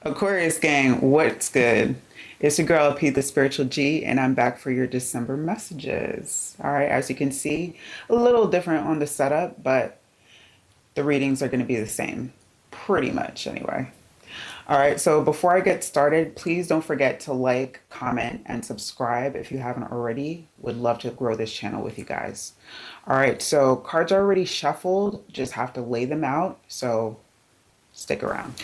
Aquarius gang, what's good? It's your girl P, the Spiritual G, and I'm back for your December messages. All right, as you can see, a little different on the setup, but the readings are going to be the same, pretty much anyway. All right, so before I get started, please don't forget to like, comment, and subscribe if you haven't already. Would love to grow this channel with you guys. All right, so cards are already shuffled, just have to lay them out. So stick around.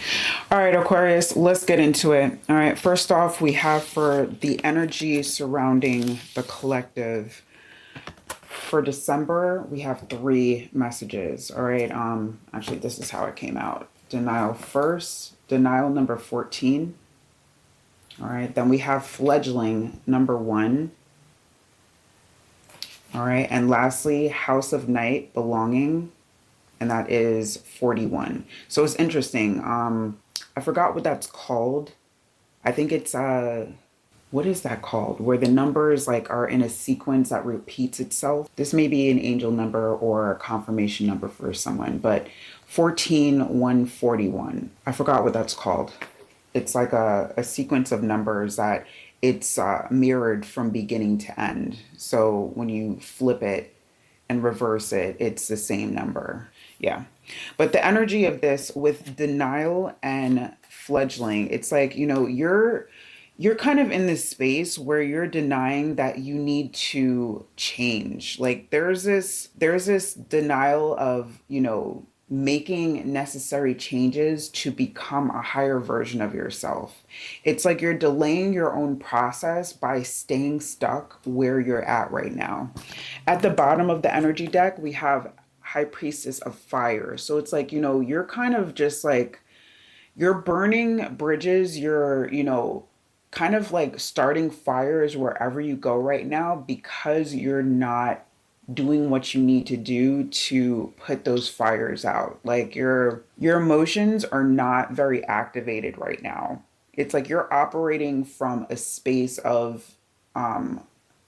All right, Aquarius, let's get into it. All right, first off, we have for the energy surrounding the collective. For December, we have three messages. All right, actually, this is how it came out. Denial first, denial number 14. All right, then we have fledgling number 1. All right, and lastly, house of night belonging, and that is 41. So it's interesting. I forgot what that's called. I think it's what is that called? Where the numbers like are in a sequence that repeats itself. This may be an angel number or a confirmation number for someone, but 14141. I forgot what that's called. It's like a sequence of numbers that it's mirrored from beginning to end. So when you flip it and reverse it, it's the same number. Yeah. But the energy of this with denial and fledgling, it's like, you're kind of in this space where you're denying that you need to change. Like there's this denial of, making necessary changes to become a higher version of yourself. It's like you're delaying your own process by staying stuck where you're at right now. At the bottom of the energy deck, we have High Priestess of Fire. So it's like, you're kind of just like you're burning bridges, you're, kind of like starting fires wherever you go right now because you're not doing what you need to do to put those fires out. Like your emotions are not very activated right now. It's like you're operating from a space of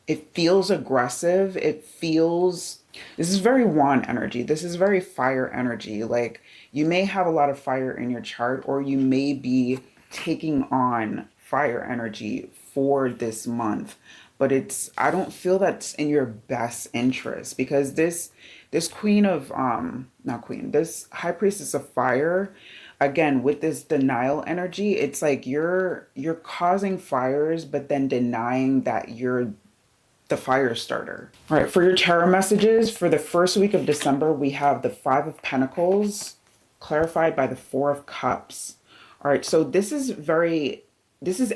it feels aggressive. It feels, this is very wand energy. This is very fire energy. Like you may have a lot of fire in your chart, or you may be taking on fire energy for this month. But I don't feel that's in your best interest because this queen of not queen, this high priestess of fire, again with this denial energy, it's like you're causing fires but then denying that you're the fire starter. All right, for your tarot messages for the first week of December, we have the Five of Pentacles clarified by the Four of Cups. All right, so this is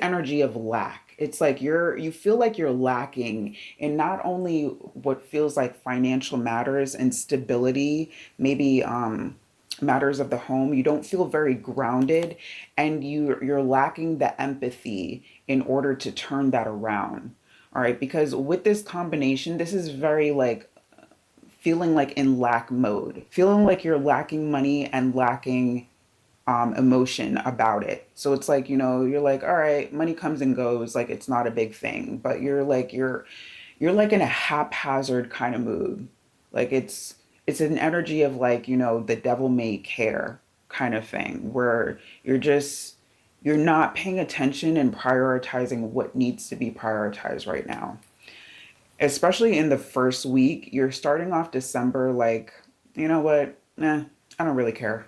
energy of lack. It's like you feel like you're lacking in not only what feels like financial matters and stability, maybe matters of the home. You don't feel very grounded, and you're lacking the empathy in order to turn that around. All right, because with this combination, this is very like feeling like in lack mode, feeling like you're lacking money and lacking emotion about it. So it's like, you're like, all right, money comes and goes, like it's not a big thing, but you're like in a haphazard kind of mood. Like it's an energy of like, the devil may care kind of thing where you're not paying attention and prioritizing what needs to be prioritized right now. Especially in the first week, you're starting off December like, you know what? I don't really care.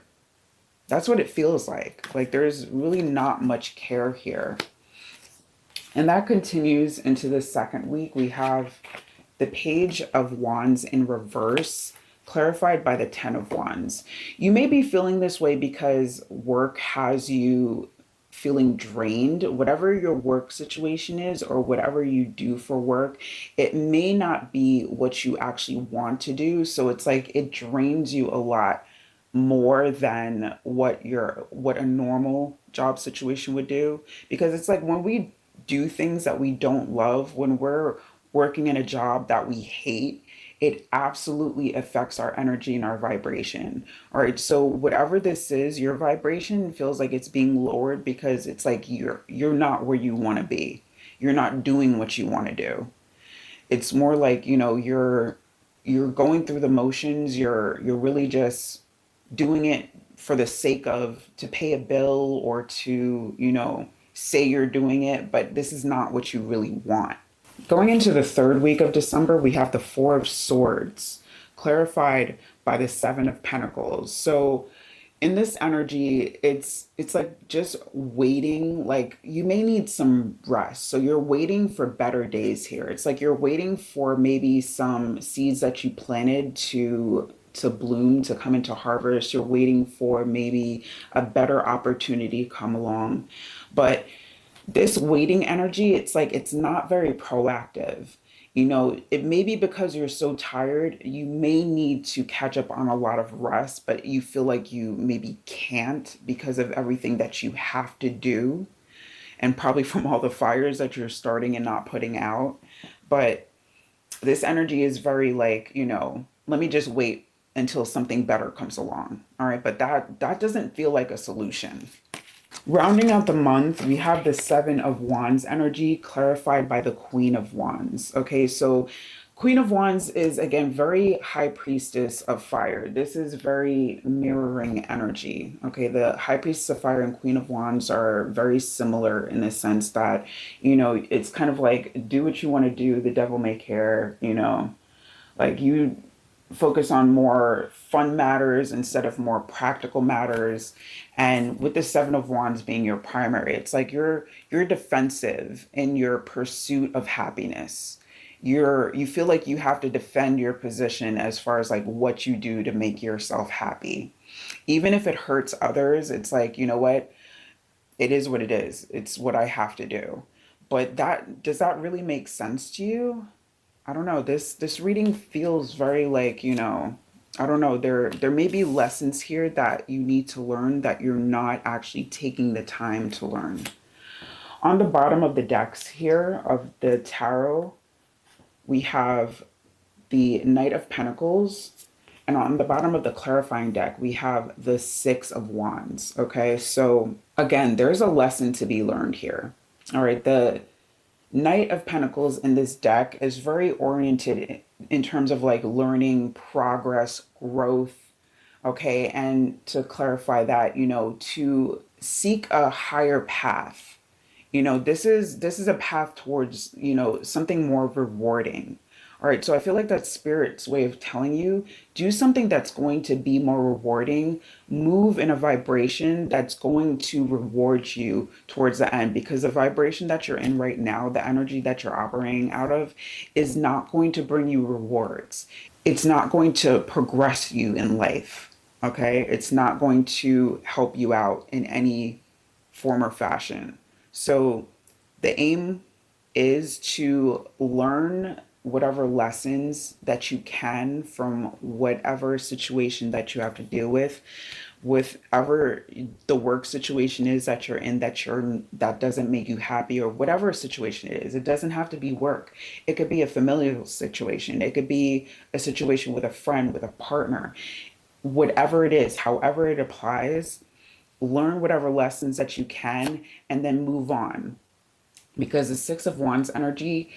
That's what it feels like. Like there's really not much care here. And that continues into the second week. We have the Page of Wands in reverse, clarified by the Ten of Wands. You may be feeling this way because work has you feeling drained. Whatever your work situation is or whatever you do for work, it may not be what you actually want to do. So it's like it drains you a lot more than what a normal job situation would do, because it's like when we do things that we don't love, when we're working in a job that we hate, it absolutely affects our energy and our vibration. All right, so whatever this is, your vibration feels like it's being lowered because it's like you're not where you want to be. You're not doing what you want to do. It's more like, you're going through the motions. You're really just doing it for the sake of to pay a bill or to, say you're doing it, but this is not what you really want. Going into the third week of December, we have the Four of Swords, clarified by the Seven of Pentacles. So in this energy, it's like just waiting. Like you may need some rest. So you're waiting for better days here. It's like you're waiting for maybe some seeds that you planted to bloom, to come into harvest. You're waiting for maybe a better opportunity to come along. But this waiting energy, it's like it's not very proactive. It may be because you're so tired, you may need to catch up on a lot of rest, but you feel like you maybe can't because of everything that you have to do, and probably from all the fires that you're starting and not putting out. But this energy is very like, let me just wait until something better comes along. All right, but that doesn't feel like a solution. Rounding out the month, we have the Seven of Wands energy clarified by the Queen of Wands. Okay, so Queen of Wands is again very high priestess of fire. This is very mirroring energy. Okay, the high priestess of fire and Queen of Wands are very similar in the sense that, it's kind of like do what you want to do, the devil may care, like you focus on more fun matters instead of more practical matters. And with the Seven of Wands being your primary, it's like you're defensive in your pursuit of happiness. You feel like you have to defend your position as far as like what you do to make yourself happy. Even if it hurts others, it's like, you know what? It is what it is. It's what I have to do. But does that really make sense to you? I don't know. This reading feels very like, I don't know. There may be lessons here that you need to learn that you're not actually taking the time to learn. On the bottom of the decks here of the tarot, we have the Knight of Pentacles, and on the bottom of the clarifying deck, we have the Six of Wands. Okay, so again, there's a lesson to be learned here. All right, the Knight of Pentacles in this deck is very oriented in terms of like learning, progress, growth. Okay, and to clarify that, to seek a higher path. This is a path towards, something more rewarding. All right, so I feel like that's spirit's way of telling you do something that's going to be more rewarding, move in a vibration that's going to reward you towards the end, because the vibration that you're in right now, the energy that you're operating out of, is not going to bring you rewards. It's not going to progress you in life. Okay, it's not going to help you out in any form or fashion. So the aim is to learn whatever lessons that you can from whatever situation that you have to deal with, whatever the work situation is that you're in, that doesn't make you happy, or whatever situation it is. It doesn't have to be work. It could be a familial situation. It could be a situation with a friend, with a partner. Whatever it is, however it applies, learn whatever lessons that you can and then move on, because the Six of Wands energy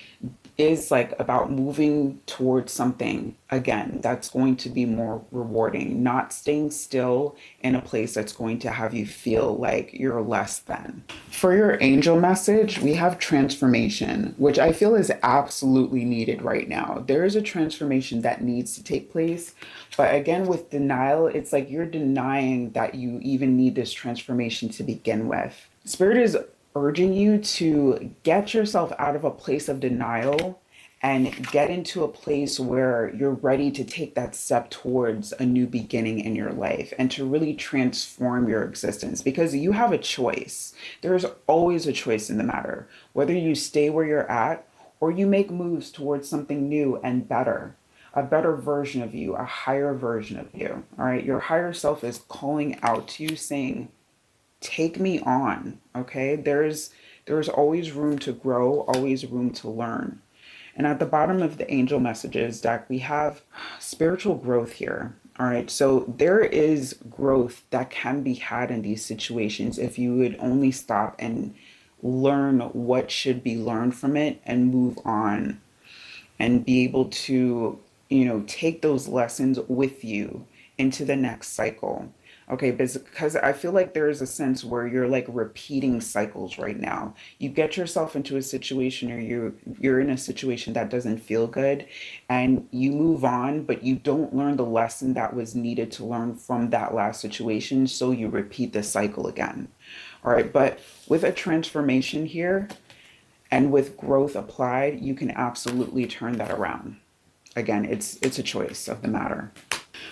is like about moving towards something again that's going to be more rewarding, not staying still in a place that's going to have you feel like you're less than. For your angel message, we have transformation, which I feel is absolutely needed right now. There is a transformation that needs to take place, but again, with denial, it's like you're denying that you even need this transformation to begin with. Spirit is urging you to get yourself out of a place of denial and get into a place where you're ready to take that step towards a new beginning in your life and to really transform your existence, because you have a choice. There's always a choice in the matter, whether you stay where you're at or you make moves towards something new and better, a better version of you, a higher version of you. All right, your higher self is calling out to you saying, take me on. Okay, there's always room to grow, always room to learn. And at the bottom of the angel messages deck, we have spiritual growth here. All right, so there is growth that can be had in these situations if you would only stop and learn what should be learned from it and move on and be able to, take those lessons with you into the next cycle. Okay, because I feel like there is a sense where you're like repeating cycles right now. You get yourself into a situation, or you're in a situation that doesn't feel good, and you move on, but you don't learn the lesson that was needed to learn from that last situation, so you repeat the cycle again. All right, but with a transformation here and with growth applied, you can absolutely turn that around. Again, it's a choice of the matter.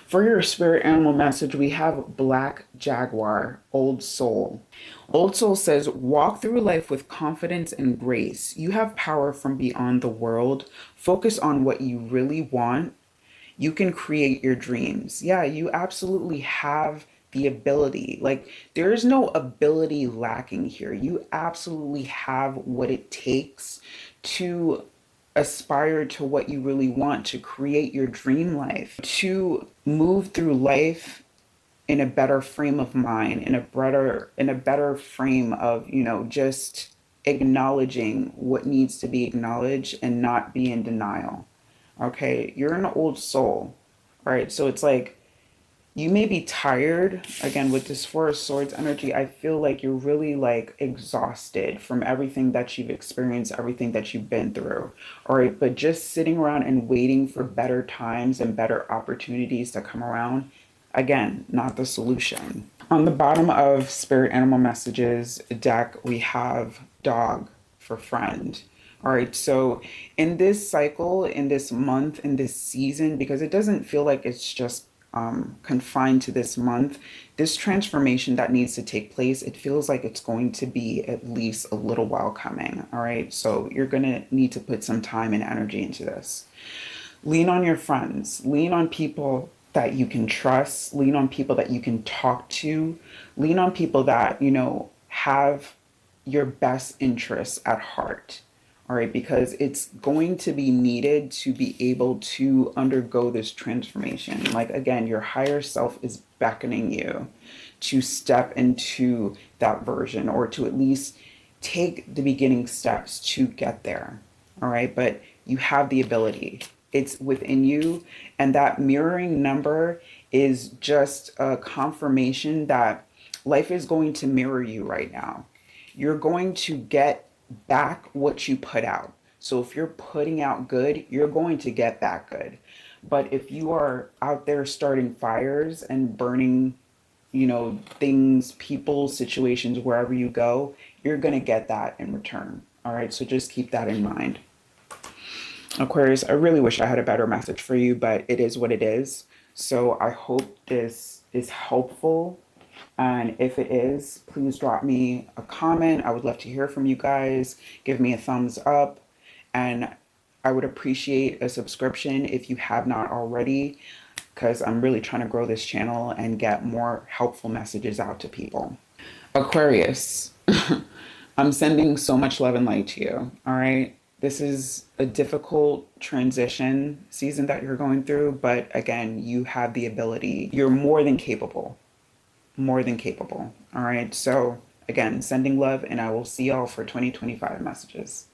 For your spirit animal message, we have Black Jaguar, Old Soul. Old Soul says, walk through life with confidence and grace. You have power from beyond the world. Focus on what you really want. You can create your dreams. Yeah, you absolutely have the ability. Like, there is no ability lacking here. You absolutely have what it takes to aspire to what you really want, to create your dream life, to move through life in a better frame of mind, in a better frame of, just acknowledging what needs to be acknowledged and not be in denial. Okay, you're an old soul, right? So it's like you may be tired. Again, with this Four of Swords energy, I feel like you're really like exhausted from everything that you've experienced, everything that you've been through. All right, but just sitting around and waiting for better times and better opportunities to come around, again, not the solution. On the bottom of Spirit Animal Messages deck, we have dog for friend. All right, so in this cycle, in this month, in this season, because it doesn't feel like it's just confined to this month, this transformation that needs to take place, it feels like it's going to be at least a little while coming. All right, so you're going to need to put some time and energy into this. Lean on your friends, lean on people that you can trust, lean on people that you can talk to, lean on people that, have your best interests at heart. All right, because it's going to be needed to be able to undergo this transformation. Like, again, your higher self is beckoning you to step into that version, or to at least take the beginning steps to get there. All right, but you have the ability, it's within you. And that mirroring number is just a confirmation that life is going to mirror you right now. You're going to get back what you put out. So if you're putting out good, you're going to get back good. But if you are out there starting fires and burning, things, people, situations, wherever you go, you're going to get that in return. All right. So just keep that in mind. Aquarius, I really wish I had a better message for you, but it is what it is. So I hope this is helpful. And if it is, please drop me a comment. I would love to hear from you guys. Give me a thumbs up. And I would appreciate a subscription if you have not already, because I'm really trying to grow this channel and get more helpful messages out to people. Aquarius, I'm sending so much love and light to you. All right. This is a difficult transition season that you're going through, but again, you have the ability. You're more than capable. More than capable. All right. So again, sending love, and I will see y'all for 2025 messages.